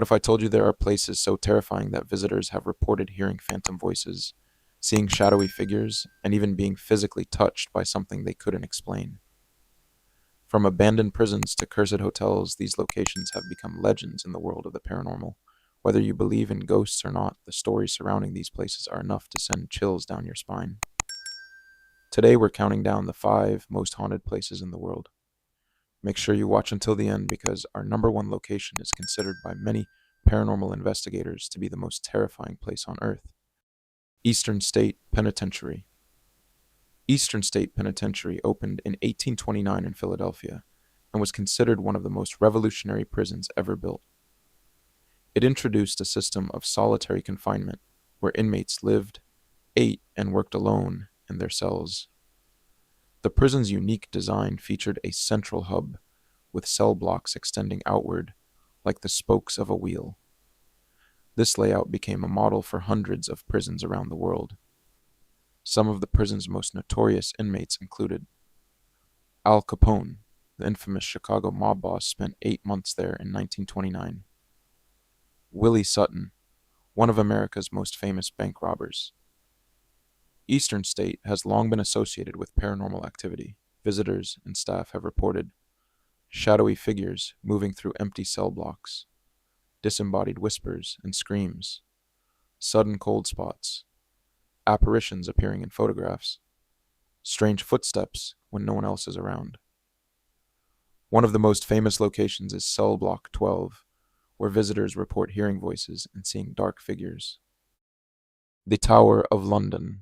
What if I told you there are places so terrifying that visitors have reported hearing phantom voices, seeing shadowy figures, and even being physically touched by something they couldn't explain? From abandoned prisons to cursed hotels, these locations have become legends in the world of the paranormal. Whether you believe in ghosts or not, the stories surrounding these places are enough to send chills down your spine. Today, we're counting down the 5 most haunted places in the world. Make sure you watch until the end because our number one location is considered by many paranormal investigators to be the most terrifying place on Earth: Eastern State Penitentiary. Eastern State Penitentiary opened in 1829 in Philadelphia and was considered one of the most revolutionary prisons ever built. It introduced a system of solitary confinement where inmates lived, ate, and worked alone in their cells. The prison's unique design featured a central hub with cell blocks extending outward like the spokes of a wheel. This layout became a model for hundreds of prisons around the world. Some of the prison's most notorious inmates included Al Capone, the infamous Chicago mob boss, spent 8 months there in 1929. Willie Sutton, one of America's most famous bank robbers. Eastern State has long been associated with paranormal activity. Visitors and staff have reported shadowy figures moving through empty cell blocks, disembodied whispers and screams, sudden cold spots, apparitions appearing in photographs, strange footsteps when no one else is around. One of the most famous locations is Cell Block 12, where visitors report hearing voices and seeing dark figures. The Tower of London.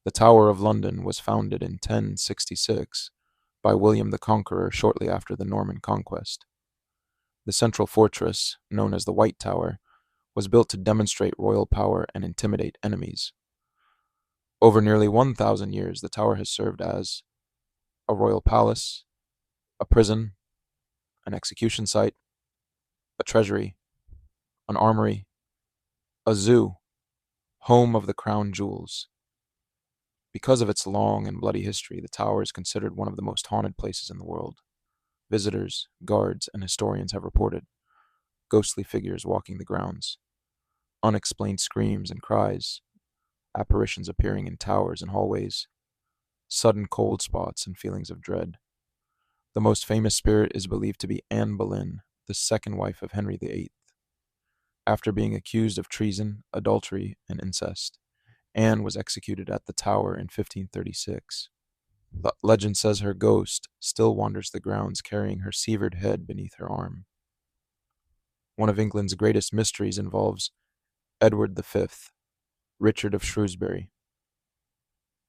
The Tower of London was founded in 1066 by William the Conqueror shortly after the Norman conquest. The central fortress, known as the White Tower, was built to demonstrate royal power and intimidate enemies. Over nearly 1,000 years, the tower has served as a royal palace, a prison, an execution site, a treasury, an armory, a zoo, home of the crown jewels. Because of its long and bloody history, the tower is considered one of the most haunted places in the world. Visitors, guards, and historians have reported ghostly figures walking the grounds, unexplained screams and cries, apparitions appearing in towers and hallways, sudden cold spots and feelings of dread. The most famous spirit is believed to be Anne Boleyn, the second wife of Henry VIII. After being accused of treason, adultery, and incest, Anne was executed at the Tower in 1536. Legend says her ghost still wanders the grounds carrying her severed head beneath her arm. One of England's greatest mysteries involves Edward V, Richard of Shrewsbury.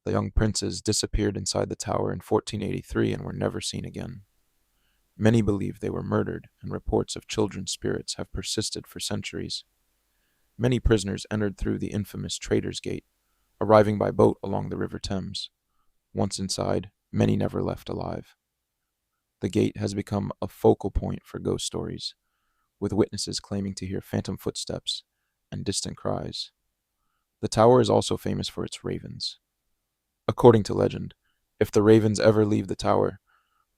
The young princes disappeared inside the tower in 1483 and were never seen again. Many believe they were murdered, and reports of children's spirits have persisted for centuries. Many prisoners entered through the infamous Traitor's Gate, arriving by boat along the River Thames. Once inside, many never left alive. The gate has become a focal point for ghost stories, with witnesses claiming to hear phantom footsteps and distant cries. The tower is also famous for its ravens. According to legend, if the ravens ever leave the tower,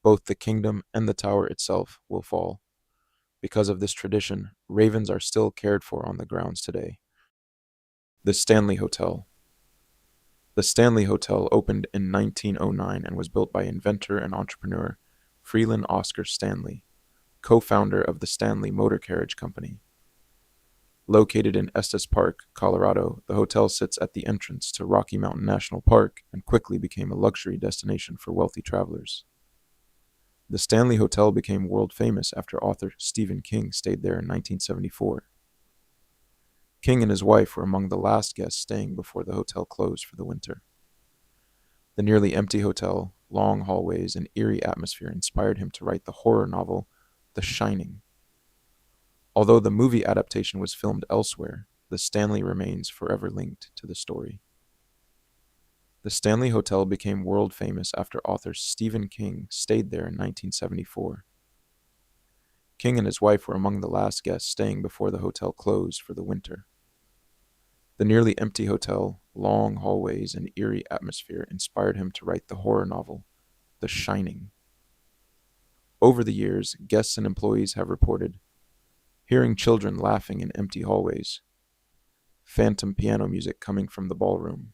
both the kingdom and the tower itself will fall. Because of this tradition, ravens are still cared for on the grounds today. The Stanley Hotel. The Stanley Hotel opened in 1909 and was built by inventor and entrepreneur Freeland Oscar Stanley, co-founder of the Stanley Motor Carriage Company. Located in Estes Park, Colorado, the hotel sits at the entrance to Rocky Mountain National Park and quickly became a luxury destination for wealthy travelers. The Stanley Hotel became world famous after author Stephen King stayed there in 1974. King and his wife were among the last guests staying before the hotel closed for the winter. The nearly empty hotel, long hallways, and eerie atmosphere inspired him to write the horror novel The Shining. Although the movie adaptation was filmed elsewhere, the Stanley remains forever linked to the story. The Stanley Hotel became world famous after author Stephen King stayed there in 1974. King and his wife were among the last guests staying before the hotel closed for the winter. The nearly empty hotel, long hallways, and eerie atmosphere inspired him to write the horror novel, The Shining. Over the years, guests and employees have reported hearing children laughing in empty hallways, phantom piano music coming from the ballroom,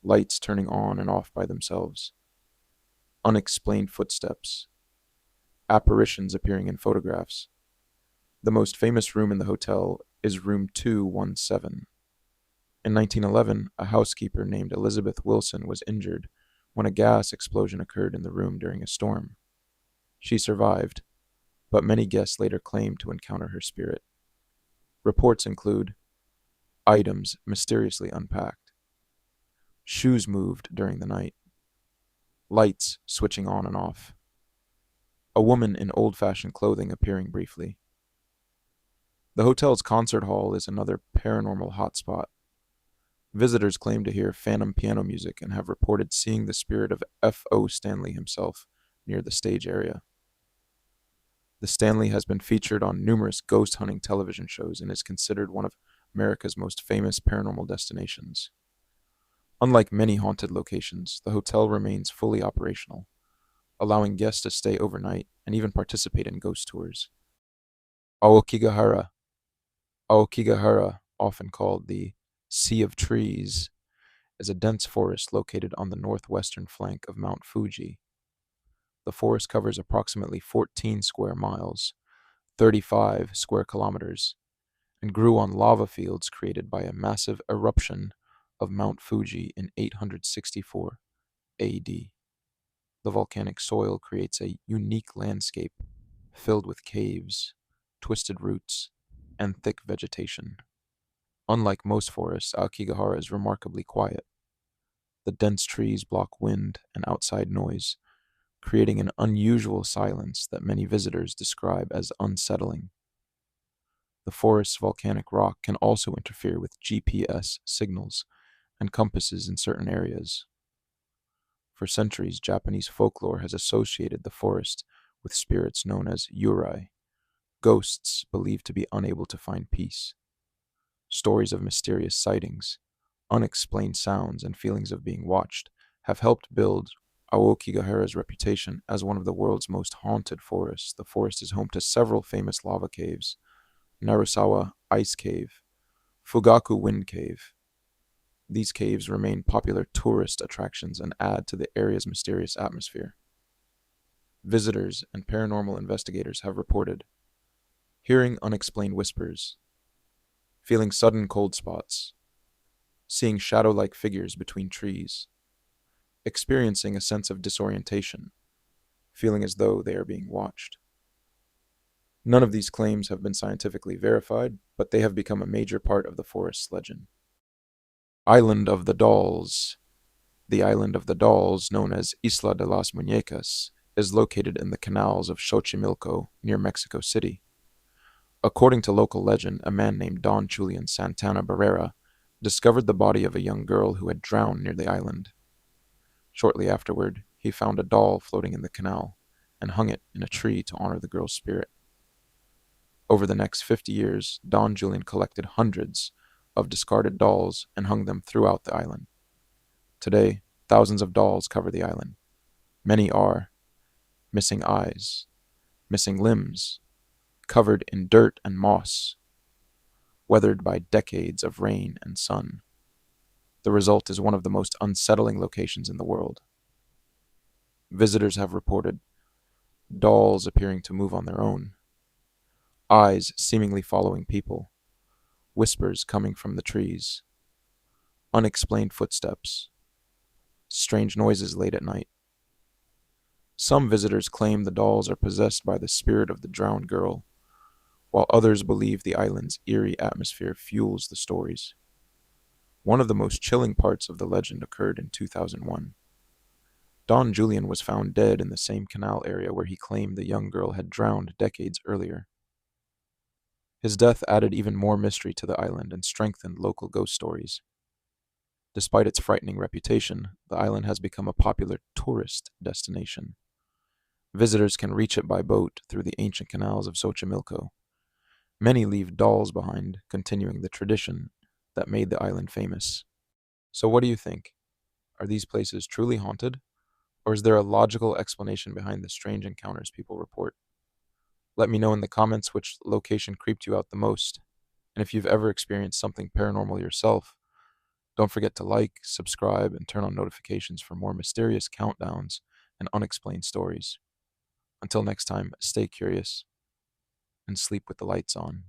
lights turning on and off by themselves, unexplained footsteps, apparitions appearing in photographs. The most famous room in the hotel is room 217. In 1911, a housekeeper named Elizabeth Wilson was injured when a gas explosion occurred in the room during a storm. She survived, but many guests later claimed to encounter her spirit. Reports include items mysteriously unpacked, shoes moved during the night, lights switching on and off, a woman in old-fashioned clothing appearing briefly. The hotel's concert hall is another paranormal hotspot. Visitors claim to hear phantom piano music and have reported seeing the spirit of F.O. Stanley himself near the stage area. The Stanley has been featured on numerous ghost hunting television shows and is considered one of America's most famous paranormal destinations. Unlike many haunted locations, the hotel remains fully operational, allowing guests to stay overnight and even participate in ghost tours. Aokigahara, often called the Sea of Trees, is a dense forest located on the northwestern flank of Mount Fuji. The forest covers approximately 14 square miles, 35 square kilometers, and grew on lava fields created by a massive eruption of Mount Fuji in 864 AD. The volcanic soil creates a unique landscape filled with caves, twisted roots, and thick vegetation. Unlike most forests, Aokigahara is remarkably quiet. The dense trees block wind and outside noise, creating an unusual silence that many visitors describe as unsettling. The forest's volcanic rock can also interfere with GPS signals and compasses in certain areas. For centuries, Japanese folklore has associated the forest with spirits known as yurei, ghosts believed to be unable to find peace. Stories of mysterious sightings, unexplained sounds, and feelings of being watched have helped build Aokigahara's reputation as one of the world's most haunted forests. The forest is home to several famous lava caves: Narusawa Ice Cave, Fugaku Wind Cave. These caves remain popular tourist attractions and add to the area's mysterious atmosphere. Visitors and paranormal investigators have reported hearing unexplained whispers, feeling sudden cold spots, seeing shadow-like figures between trees, experiencing a sense of disorientation, feeling as though they are being watched. None of these claims have been scientifically verified, but they have become a major part of the forest's legend. Island of the Dolls. The Island of the Dolls, known as Isla de las Muñecas, is located in the canals of Xochimilco near Mexico City. According to local legend, a man named Don Julian Santana Barrera discovered the body of a young girl who had drowned near the island. Shortly afterward, he found a doll floating in the canal and hung it in a tree to honor the girl's spirit. Over the next 50 years, Don Julian collected hundreds of discarded dolls and hung them throughout the island. Today, thousands of dolls cover the island. Many are missing eyes, missing limbs, covered in dirt and moss, weathered by decades of rain and sun. The result is one of the most unsettling locations in the world. Visitors have reported dolls appearing to move on their own, eyes seemingly following people, whispers coming from the trees, unexplained footsteps, strange noises late at night. Some visitors claim the dolls are possessed by the spirit of the drowned girl, while others believe the island's eerie atmosphere fuels the stories. One of the most chilling parts of the legend occurred in 2001. Don Julian was found dead in the same canal area where he claimed the young girl had drowned decades earlier. His death added even more mystery to the island and strengthened local ghost stories. Despite its frightening reputation, the island has become a popular tourist destination. Visitors can reach it by boat through the ancient canals of Xochimilco. Many leave dolls behind, continuing the tradition that made the island famous. So what do you think? Are these places truly haunted? Or is there a logical explanation behind the strange encounters people report? Let me know in the comments which location creeped you out the most. And if you've ever experienced something paranormal yourself, don't forget to like, subscribe, and turn on notifications for more mysterious countdowns and unexplained stories. Until next time, stay curious and sleep with the lights on.